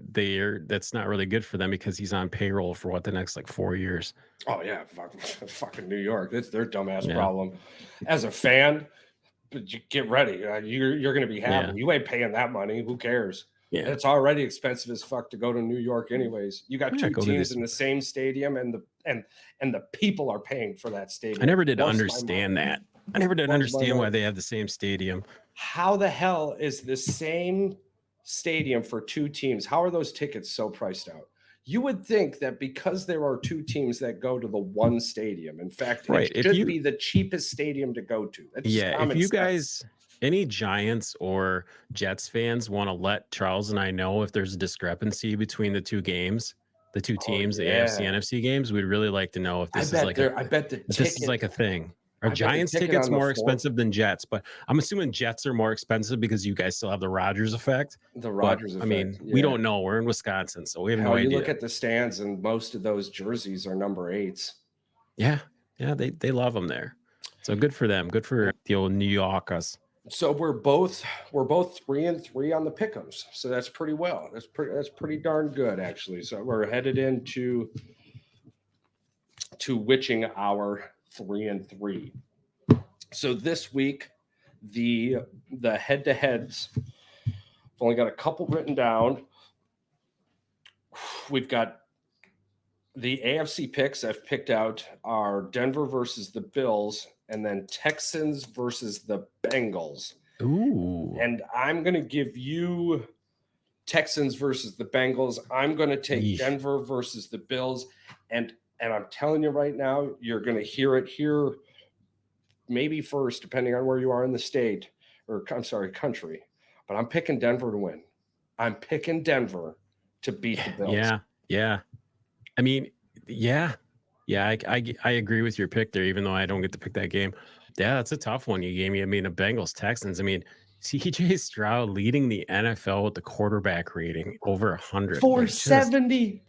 that's not really good for them, because he's on payroll for the next 4 years. Oh yeah, fucking New York. That's their dumbass problem. As a fan, get ready. You're going to be happy. Yeah. You ain't paying that money. Who cares? Yeah, it's already expensive as fuck to go to New York, anyways. You got 2 teams in the same stadium, and the people are paying for that stadium. I never did understand that. I never did understand why they have the same stadium. How the hell is the same stadium for 2 teams? How are those tickets so priced out? You would think that because there are 2 teams that go to the one stadium, in fact, it should be the cheapest stadium to go to. That's if you guys, any Giants or Jets fans, want to let Charles and I know if there's a discrepancy between the 2 games, the 2 teams, the AFC, NFC games, we'd really like to know if this is like a thing. Are Giants tickets more expensive than Jets? But I'm assuming Jets are more expensive because you guys still have the Rodgers effect. Effect. I mean, we don't know. We're in Wisconsin, so we have no idea. You look at the stands, and most of those jerseys are number 8s. Yeah, they love them there. So good for them. Good for the old New Yorkers. So we're both 3-3 on the pick'ems. So that's pretty well. That's pretty darn good actually. So we're headed into witching hour 3-3. So this week, the head-to-heads, I've only got a couple written down. We've got the AFC picks I've picked out are Denver versus the Bills, and then Texans versus the Bengals. Ooh. And I'm going to give you Texans versus the Bengals. I'm going to take Denver versus the Bills. And I'm telling you right now, you're going to hear it here maybe first, depending on where you are in the state, or I'm sorry, country. But I'm picking Denver to win. I'm picking Denver to beat the Bills. Yeah. I mean, yeah. I agree with your pick there, even though I don't get to pick that game. Yeah, that's a tough one you gave me. I mean, the Bengals Texans. I mean, CJ Stroud leading the NFL with the quarterback rating over 100. 470,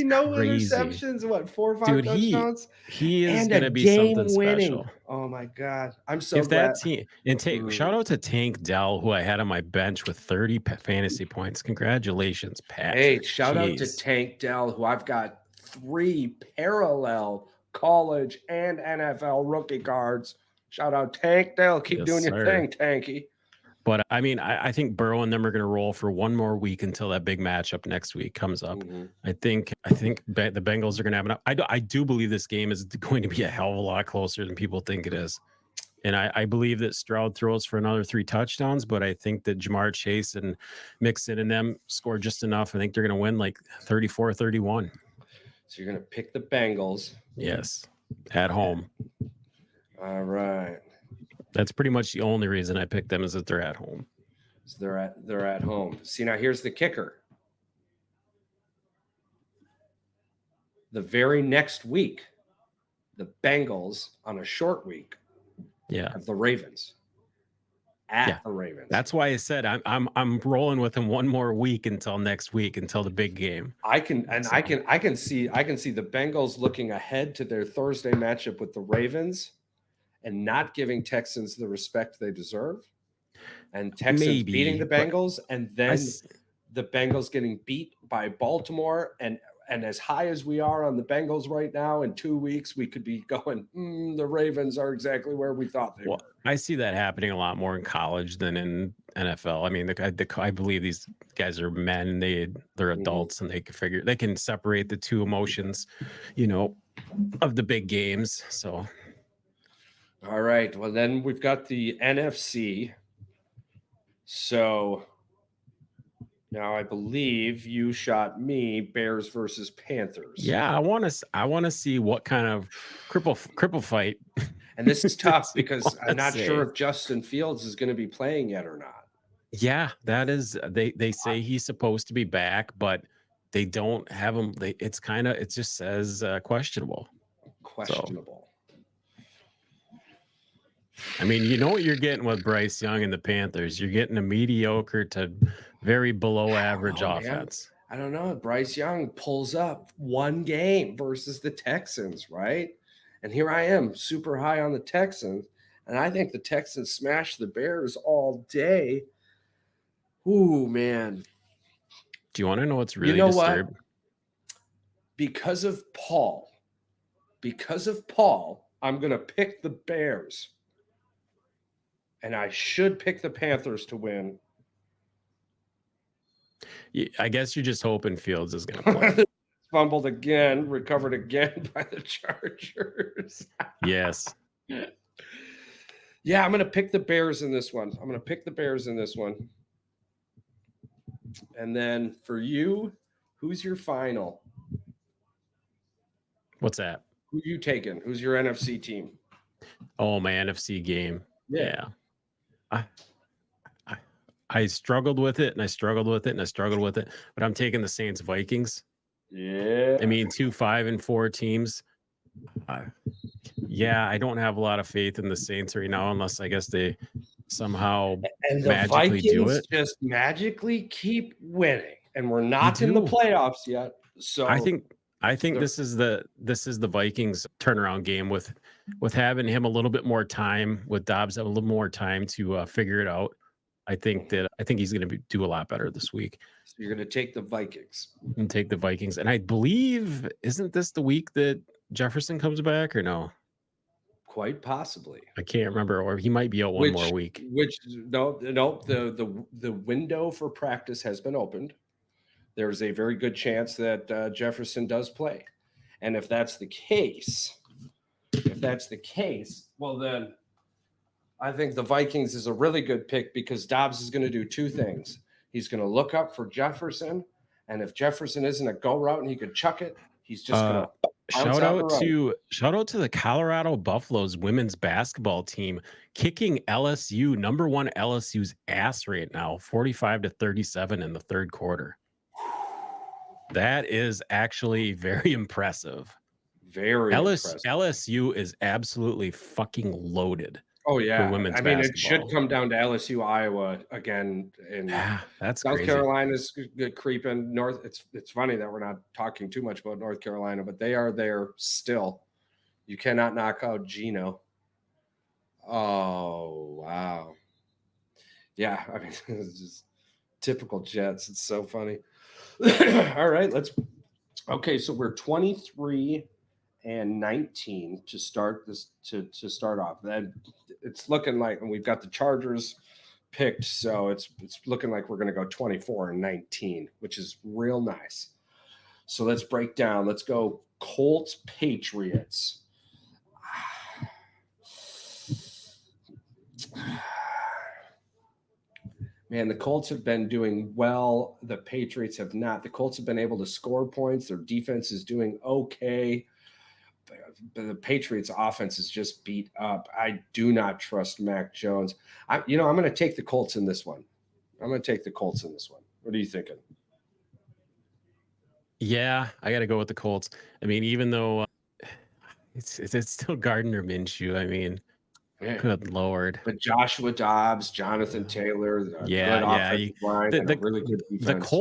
no crazy. interceptions. What, 4 or 5 touchdowns? He is going to be something special. Oh my God, I'm so if glad. That team and shout out to Tank Dell, who I had on my bench with 30 fantasy points. Congratulations, Patrick. Hey, shout out to Tank Dell, who I've got 3 parallel college and NFL rookie cards. Shout out Tank Dell. Keep doing your thing, Tanky. But I mean, I think Burrow and them are going to roll for one more week until that big matchup next week comes up. Mm-hmm. I think the Bengals are going to have enough. I do believe this game is going to be a hell of a lot closer than people think it is. And I believe that Stroud throws for another 3 touchdowns, but I think that Jamar Chase and Mixon and them score just enough. I think they're going to win like 34-31. So you're going to pick the Bengals. Yes. At home. All right. That's pretty much the only reason I picked them, is that they're at home. So they're at home. See, now here's the kicker. The very next week, the Bengals on a short week have the Ravens at the Ravens. That's why I said I'm rolling with them one more week until next week, until the big game. I can see the Bengals looking ahead to their Thursday matchup with the Ravens and not giving Texans the respect they deserve, and Texans beating the Bengals, and then the Bengals getting beat by Baltimore. And as high as we are on the Bengals right now, in 2 weeks, we could be going, the Ravens are exactly where we thought they were. I see that happening a lot more in college than in NFL. I mean, I believe these guys are men. They're adults, and they can separate the two emotions, of the big games. So. All right. Well, then we've got the NFC. So now I believe you shot me Bears versus Panthers. Yeah, I want to see what kind of cripple fight. And this is tough because I'm not sure if Justin Fields is going to be playing yet or not. Yeah, that is. They say he's supposed to be back, but they don't have him. It just says questionable. Questionable. I mean, you know what you're getting with Bryce Young and the Panthers. You're getting a mediocre to very below average offense. Man. I don't know. Bryce Young pulls up one game versus the Texans, right? And here I am, super high on the Texans. And I think the Texans smash the Bears all day. Ooh, man. Do you want to know what's really disturbing? Because of Paul, I'm going to pick the Bears. And I should pick the Panthers to win. I guess you're just hoping Fields is going to play. Fumbled again, recovered again by the Chargers. Yes. Yeah, I'm going to pick the Bears in this one. And then for you, who's your final? What's that? Who you taking? Who's your NFC team? Oh, my NFC game. Yeah. I struggled with it, but I'm taking the Saints Vikings. Yeah. I mean, 2 5-4 teams. I don't have a lot of faith in the Saints right now, unless I guess they somehow magically Vikings do it. Just magically keep winning, and we're not in the playoffs yet. So I think I think this is the Vikings turnaround game with having him a little bit more time, with Dobbs have a little more time to figure it out. I think he's going to do a lot better this week. So you're going to take the Vikings and take the Vikings, and I believe, isn't this the week that Jefferson comes back, or no? Quite possibly. I can't remember, or he might be out one more week. No, the window for practice has been opened. There's a very good chance that Jefferson does play, and if that's the case, well then, I think the Vikings is a really good pick because Dobbs is going to do two things. He's going to look up for Jefferson, and if Jefferson isn't a go route and he could chuck it, he's just going to. Shout out to the Colorado Buffaloes women's basketball team kicking LSU, number 1 LSU's ass right now, 45-37 in the third quarter. That is actually very impressive. Very impressive. LSU is absolutely fucking loaded. Oh yeah, women's basketball. It should come down to LSU, Iowa again, and that's South crazy. Carolina's creeping north. It's funny that we're not talking too much about North Carolina, but they are there still. You cannot knock out Geno. Oh wow, yeah. I mean, it's just typical Jets. It's so funny. All right, okay, so we're 23-19 to start this to start off. Then it's looking like, and we've got the Chargers picked, so it's looking like we're going to go 24-19, which is real nice. So let's break down. Let's go Colts Patriots. Man, the Colts have been doing well. The Patriots have not. The Colts have been able to score points. Their defense is doing okay. The Patriots' offense is just beat up. I do not trust Mac Jones. I'm going to take the Colts in this one. What are you thinking? Yeah, I got to go with the Colts. I mean, even though it's still Gardner Minshew. I mean, good Lord. But Joshua Dobbs, Jonathan Taylor, good offensive line, and a really good defense.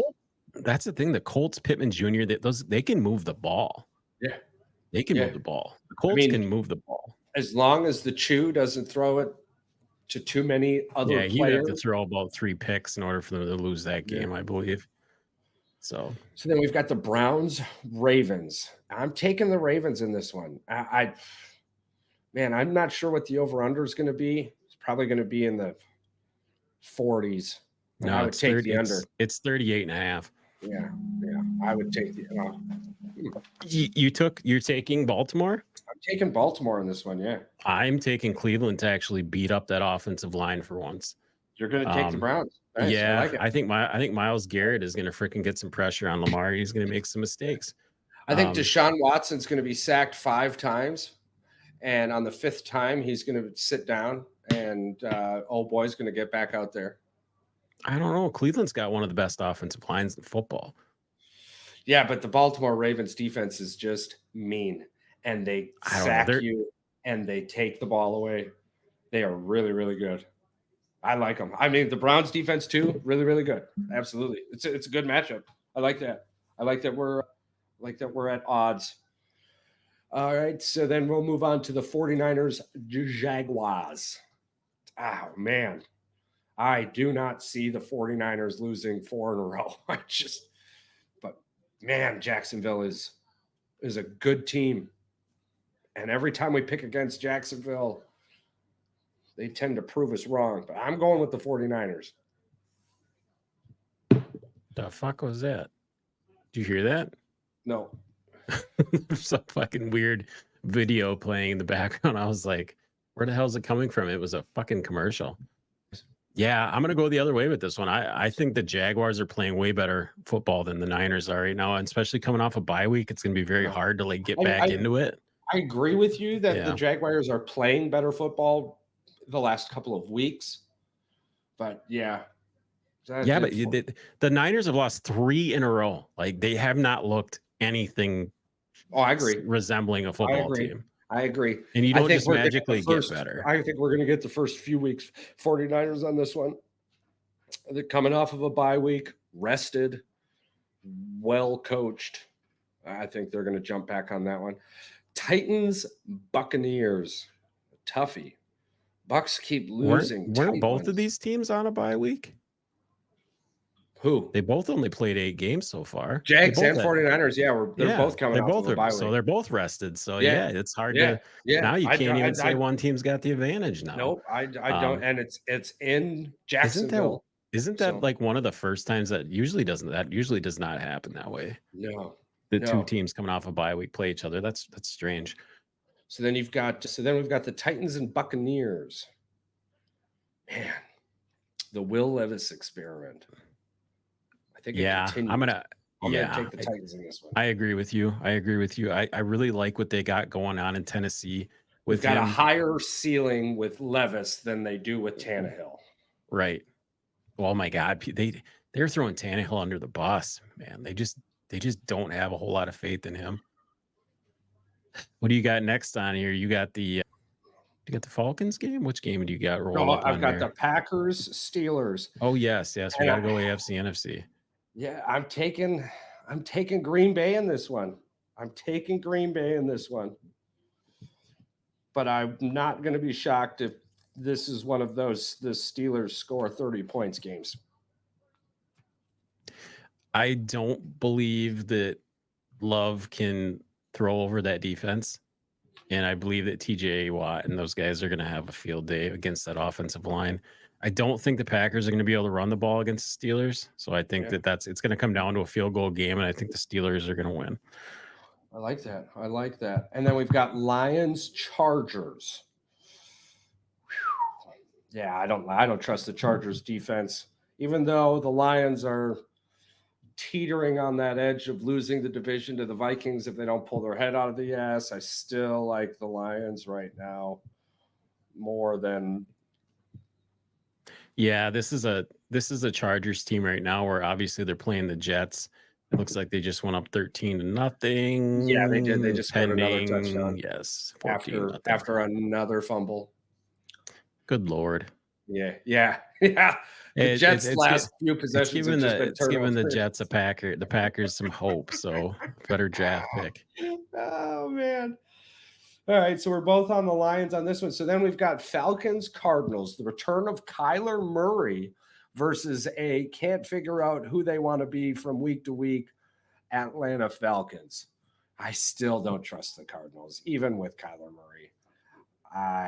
That's the thing. The Colts, Pittman Jr., they can move the ball. Yeah. They can move the ball. The Colts can move the ball. As long as the Chew doesn't throw it to too many other players. Yeah, you have to throw about 3 picks in order for them to lose that game, I believe. So then we've got the Browns, Ravens. I'm taking the Ravens in this one. I'm not sure what the over-under is going to be. It's probably going to be in the 40s. No, I would take the under. It's 38.5. Yeah. I would take the. You're taking Baltimore? I'm taking Baltimore in this one. Yeah. I'm taking Cleveland to actually beat up that offensive line for once. You're going to take the Browns. Nice. Yeah, I think Myles Garrett is going to freaking get some pressure on Lamar. He's going to make some mistakes. I think Deshaun Watson's going to be sacked 5 times. And on the 5th time, he's going to sit down, and old boy's going to get back out there. I don't know. Cleveland's got one of the best offensive lines in football. Yeah, but the Baltimore Ravens defense is just mean, and they sack you, and they take the ball away. They are really, really good. I like them. I mean, the Browns defense too, really, really good. Absolutely, it's a good matchup. I like that. I like that we're at odds. All right, so then we'll move on to the 49ers Jaguars. Oh, man. I do not see the 49ers losing 4 in a row. But, man, Jacksonville is a good team. And every time we pick against Jacksonville, they tend to prove us wrong. But I'm going with the 49ers. The fuck was that? Did you hear that? No. There's a fucking weird video playing in the background. I was like, where the hell is it coming from? It was a fucking commercial. Yeah, I'm going to go the other way with this one. I think the Jaguars are playing way better football than the Niners are right now, and especially coming off a bye week. It's going to be very hard to get back into it. I agree with you that the Jaguars are playing better football the last couple of weeks. But, yeah. But the Niners have lost 3 in a row. Like, they have not looked anything I agree. Resembling a football team. I agree. And you don't just magically get better. I think we're going to get the first few weeks 49ers on this one. They're coming off of a bye week, rested, well coached. I think they're going to jump back on that one. Titans, Buccaneers, toughie. Bucks keep losing. Weren't both of these teams on a bye week? Who? They both only played 8 games so far. Jags and 49ers. Yeah, they're both coming off of a bye week. So they're both rested. So yeah, it's hard to. Yeah. Now you can't even say one team's got the advantage now. Nope, I don't. And it's in Jacksonville. Isn't that like one of the first times that usually does not happen that way? No. The two teams coming off a bye week play each other. That's strange. So then we've got the Titans and Buccaneers. Man, the Will Levis experiment. I think I'm gonna take the Titans in this one. I agree with you. I really like what they got going on in Tennessee. We've got a higher ceiling with Levis than they do with Tannehill. Right. Oh my God, they're throwing Tannehill under the bus, man. They just don't have a whole lot of faith in him. What do you got next on here? You got the Falcons game? Which game do you got rolling up I've got the Packers, Steelers. Oh yes. We gotta go AFC, NFC. Yeah, I'm taking Green Bay in this one. But I'm not going to be shocked if this is one of those the Steelers score 30 points games. I don't believe that Love can throw over that defense. And I believe that TJ Watt and those guys are going to have a field day against that offensive line. I don't think the Packers are going to be able to run the ball against the Steelers. So I think it's going to come down to a field goal game, and I think the Steelers are going to win. I like that. And then we've got Lions, Chargers. Whew. Yeah, I don't trust the Chargers defense, even though the Lions are teetering on that edge of losing the division to the Vikings if they don't pull their head out of the ass. I still like the Lions right now more than. Yeah, this is a Chargers team right now where obviously they're playing the Jets. It looks like they just went up 13-0. Yeah, they did. They just scored another touchdown. Yes, after another fumble. Good Lord. Yeah. The Jets' last few possessions it's given the Jets the Packers some hope. So better draft pick. Oh man. All right, so we're both on the Lions on this one. So then we've got Falcons, Cardinals, the return of Kyler Murray versus a can't figure out who they want to be from week to week Atlanta Falcons. I still don't trust the Cardinals, even with Kyler Murray.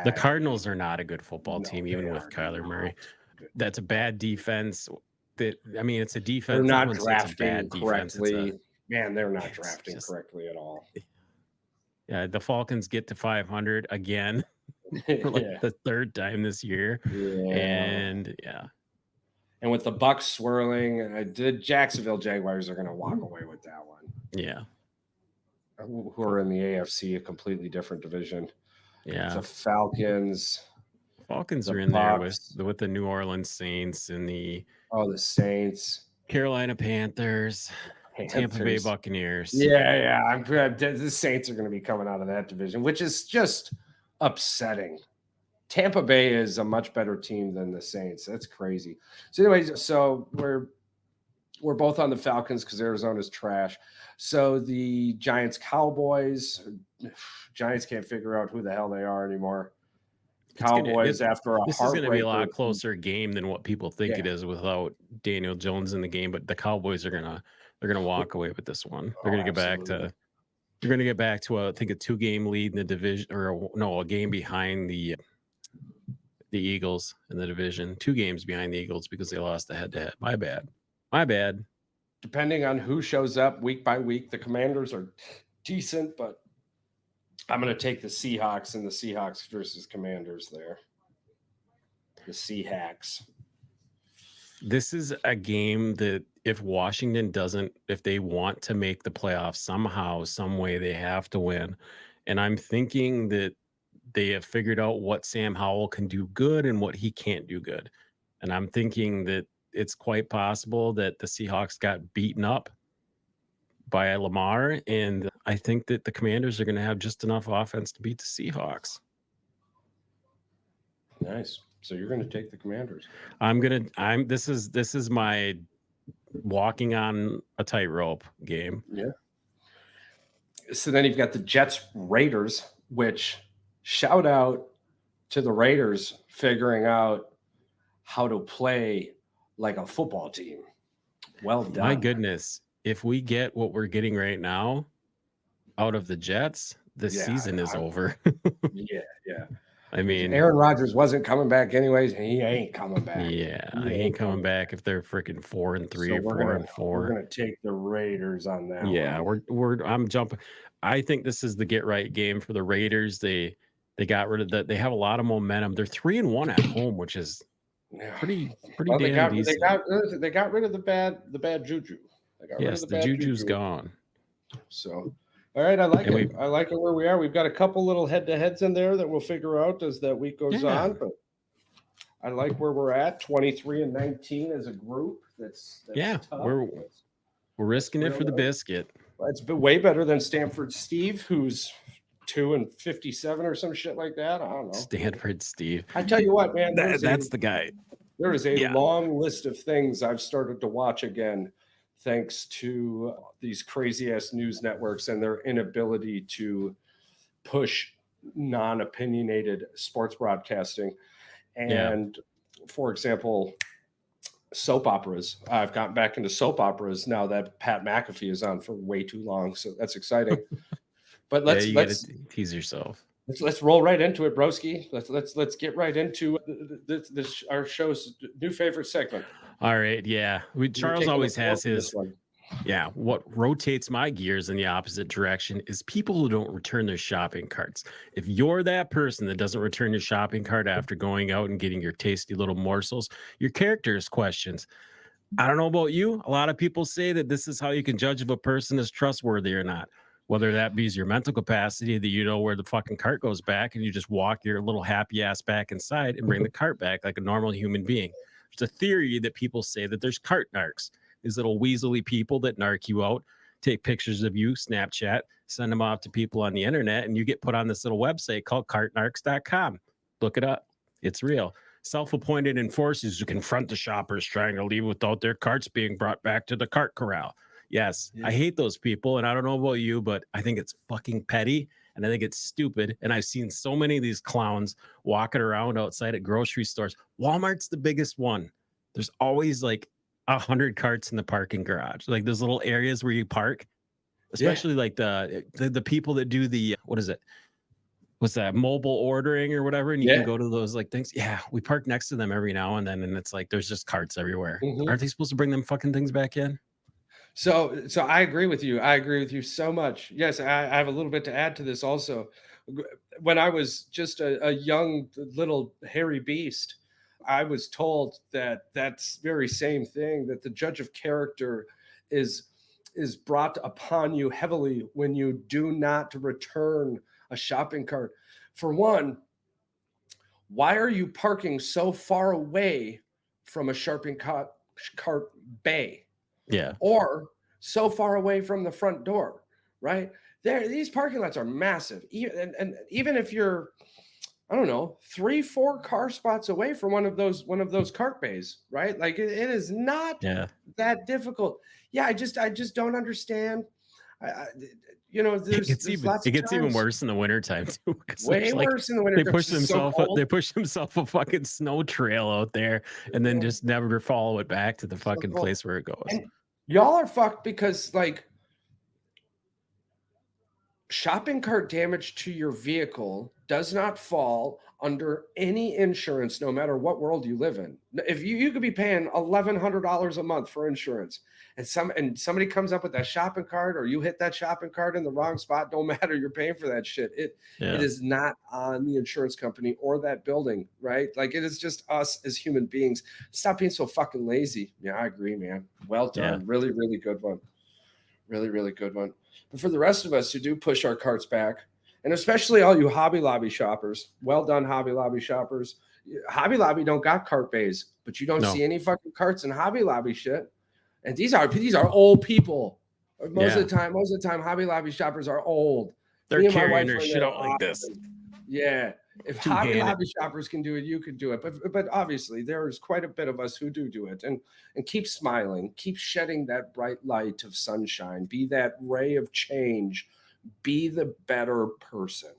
The Cardinals are not a good football team, even with Kyler Murray. That's a bad defense. It's a defense. They're not drafting correctly. Man, they're not drafting correctly at all. Yeah, the Falcons get to 500 again for the third time this year. And with the Bucks swirling, the Jacksonville Jaguars are going to walk away with that one. Yeah. Who are in the AFC, a completely different division. Yeah. The Falcons are in Bucks. There with the New Orleans Saints and the Saints, Carolina Panthers. Tampa Bay Buccaneers. Yeah. I'm the Saints are going to be coming out of that division, which is just upsetting. Tampa Bay is a much better team than the Saints. That's crazy. So anyways, we're both on the Falcons because Arizona's trash. So the Giants Cowboys can't figure out who the hell they are anymore. Cowboys after a this is going to be a lot closer game than what people think it is without Daniel Jones in the game, but the Cowboys are going to walk away with this one. They're going to get back to I think a 2-game lead in the division, or a game behind the Eagles in the division. 2 games behind the Eagles because they lost the head-to-head. My bad. Depending on who shows up week by week, the Commanders are decent, but I'm going to take the Seahawks and the Seahawks versus Commanders there. The Seahawks. This is a game that if Washington if they want to make the playoffs somehow, some way, they have to win. And I'm thinking that they have figured out what Sam Howell can do good and what he can't do good. And I'm thinking that it's quite possible that the Seahawks got beaten up by Lamar. And I think that the Commanders are going to have just enough offense to beat the Seahawks. Nice. So you're going to take the Commanders. This is my walking on a tightrope game. Yeah. So then you've got the Jets Raiders, which shout out to the Raiders figuring out how to play like a football team. Well done. My goodness. If we get what we're getting right now out of the Jets, the season is over. Yeah. I mean, Aaron Rodgers wasn't coming back anyways, and he ain't coming back. Yeah, he ain't coming back if they're freaking 4-3 So or 4-4. We're gonna take the Raiders on that. Yeah, one. I'm jumping. I think this is the get right game for the Raiders. They got rid of that. They have a lot of momentum. They're 3-1 at home, which is pretty Well, damn decent. They got rid of the bad juju. Yes, the juju's gone. So, all right, I like it. I like it where we are. We've got a couple little head-to-heads in there that we'll figure out as that week goes on. But I like where we're at. 23-19 as a group. That's tough. We're risking it for the biscuit. It's way better than Stanford Steve, who's 2-57 or some shit like that. I don't know. Stanford Steve. I tell you what, man. That's the guy. There is a long list of things I've started to watch again, thanks to these crazy ass news networks and their inability to push non-opinionated sports broadcasting. And for example, soap operas. I've gotten back into soap operas now that Pat McAfee is on for way too long. So that's exciting. But let's tease yourself. Let's roll right into it, broski. Let's get right into this our show's new favorite segment. All right, yeah. Charles always has his. Yeah, what rotates my gears in the opposite direction is people who don't return their shopping carts. If you're that person that doesn't return your shopping cart after going out and getting your tasty little morsels, your character is questions. I don't know about you. A lot of people say that this is how you can judge if a person is trustworthy or not. Whether that be your mental capacity that you know where the fucking cart goes back and you just walk your little happy ass back inside and bring the cart back like a normal human being. There's a theory that people say that there's cart narcs. These little weaselly people that narc you out, take pictures of you, Snapchat, send them off to people on the internet, and you get put on this little website called cartnarcs.com. Look it up. It's real. Self-appointed enforcers who confront the shoppers trying to leave without their carts being brought back to the cart corral. Yes, I hate those people, and I don't know about you, but I think it's fucking petty, and I think it's stupid, and I've seen so many of these clowns walking around outside at grocery stores. Walmart's the biggest one. There's always like 100 carts in the parking garage, like those little areas where you park, especially like the people that do the what's that, mobile ordering or whatever, and you can go to those like things. Yeah, we park next to them every now and then, and it's like there's just carts everywhere. Aren't they supposed to bring them fucking things back in? So I agree with you. I agree with you so much. Yes, I have a little bit to add to this also. When I was just a young little hairy beast, I was told that that's very same thing, that the judge of character is brought upon you heavily when you do not return a shopping cart. For one, why are you parking so far away from a shopping cart bay? Yeah. Or so far away from the front door, right? These parking lots are massive. And even if you're, I don't know, 3-4 car spots away from one of those cart bays, right? Like it is not that difficult. Yeah, I just don't understand. It gets even worse in the wintertime too. Way worse in the winter. They push themselves a fucking snow trail out there and then just never follow it back to the fucking place where it goes. And y'all are fucked because like shopping cart damage to your vehicle does not fall under any insurance, no matter what world you live in. If you could be paying $1,100 a month for insurance, and somebody comes up with that shopping cart, or you hit that shopping cart in the wrong spot, don't matter, you're paying for that shit. It is not on the insurance company or that building, right? Like it is just us as human beings. Stop being so fucking lazy. Yeah, I agree, man. Well done. Really, really good one. Really, really good one. But for the rest of us who do push our carts back, and especially all you Hobby Lobby shoppers, well done, Hobby Lobby shoppers. Hobby Lobby don't got cart bays, but you don't see any fucking carts in Hobby Lobby shit. And these are old people. Most of the time, Hobby Lobby shoppers are old. They're carrying their shit out like this. Yeah. If Hobby Lobby shoppers can do it, you can do it. But obviously, there's quite a bit of us who do it. And keep smiling. Keep shedding that bright light of sunshine. Be that ray of change. be the better person.